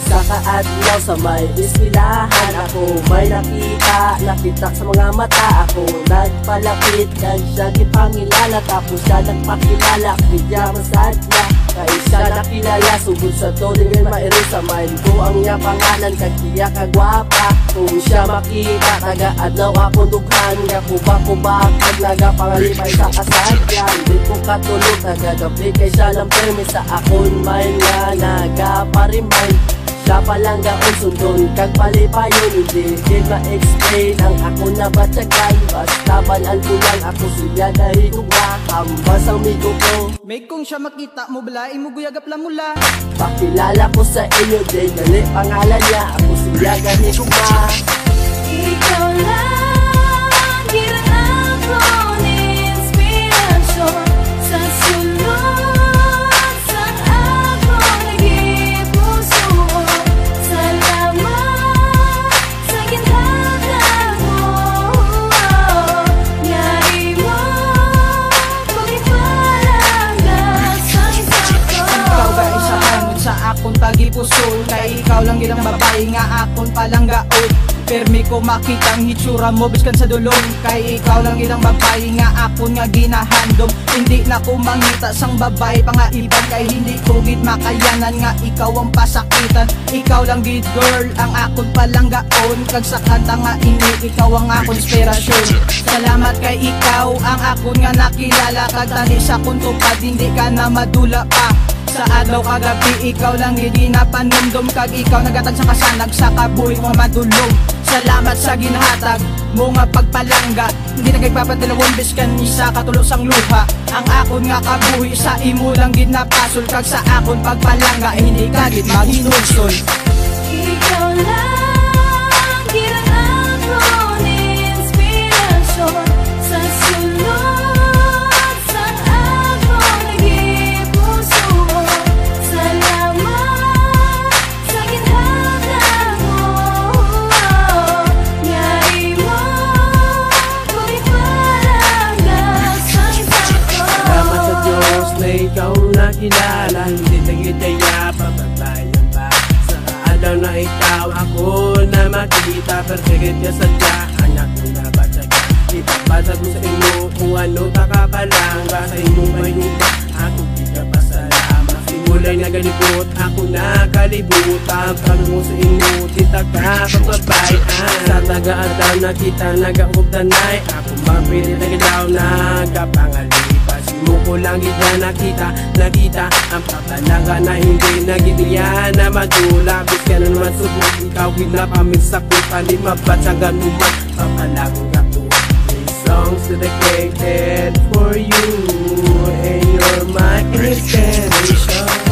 Sa kaadlaw sa may iswilahan ako, may nakita sa mga mata ako. Nagpalapit kan siya gipangilala, tapos siya nagpakilala, kaya masadya kaya siya nakilala. Sugod sa tuloy ngay mairo sa mind ko ang niya pangalan, kagiya kagwapa. Kung siya makita, taga-adlaw akong dughan, kuba-kuba kag nagapangalipay sa kasadya. Hindi ko katulog, nagagabi kay siya lang permis sa akon mind nga nagaparimind. Siya palang gaon sundon kag palipayon, hindi din ma-explain ang ako na batyagan. Basta balaan ko lang ako siya dahil kuha hambas ang migo ko. May kung siya makita mo bala, imuguyagap lang mula. Pakilala ko sa inyo din, dali pangalan niya, ako siya ganit na. Ikaw lang, hirang akong inspirasyon sa sulod sa akong naging puso. Salamat sa ginhatag mo, nyari mo kung ipalagas ang sako. Ikaw ga isa hanod sa akong tagipuso, kay ikaw lang gilang babae nga akong palanggaon. Permi ko makita ang hitsura mo biskan sa dulong, kay ikaw lang ilang babae nga akon nga ginahandom. Hindi na ko mangita sang babae pangaiban, kay hindi ko gid makayanan nga ikaw ang pasakitan. Ikaw lang gid girl ang akon palanggaon, kag sa kanta nga ini ikaw ang akon inspirasyon. Salamat kay ikaw ang akon nga nakilala, kag tani sa kun tupad hindi ka na madula pa. Sa adlaw kagabi ikaw lang hindi na panumdum, kag ikaw nagatag sa kasanag sa kabuhi mo madulong. Salamat sa ginhatag mo nga pagpalangga, hindi nagpapadalawon biskan isa katulog sang luha. Ang akon nga kabuhi sa imo lang gid napasol, kag sa akon pagpalangga hindi ka gid maghinulsol. Ikaw lang, hirang akong inspirasyon sa sulod sa akong naging puso. Salamat sa ginhatag mo, nyari mo kung ipalagas ang sako. Salamat sa Diyos na ikaw nakilala, hindi nagitaya papatayan ba. Sa kaadlaw na ikaw ako na makita, perfect ka sadya, anak ko na batyagan. Ipapatag ko sa inyo kung ano takapalang, basta inyo mayuba, ako di ka pasalamat. Simulay na galibot, ako nakalibutan, pag mo sa inyo, tita ka papabayan. Sa taga-adlaw na kita nag-aubdanay, ako mapilit na galaw nagkapangalipas. Mo ko lang gida nakita ang papalangga na hindi nagidiyan na madula. Bisya na naman subok, ikaw ginapaminsa ko, palit mabatsagan mo man papalangga ako. These songs dedicated for you, and you're my inspiration.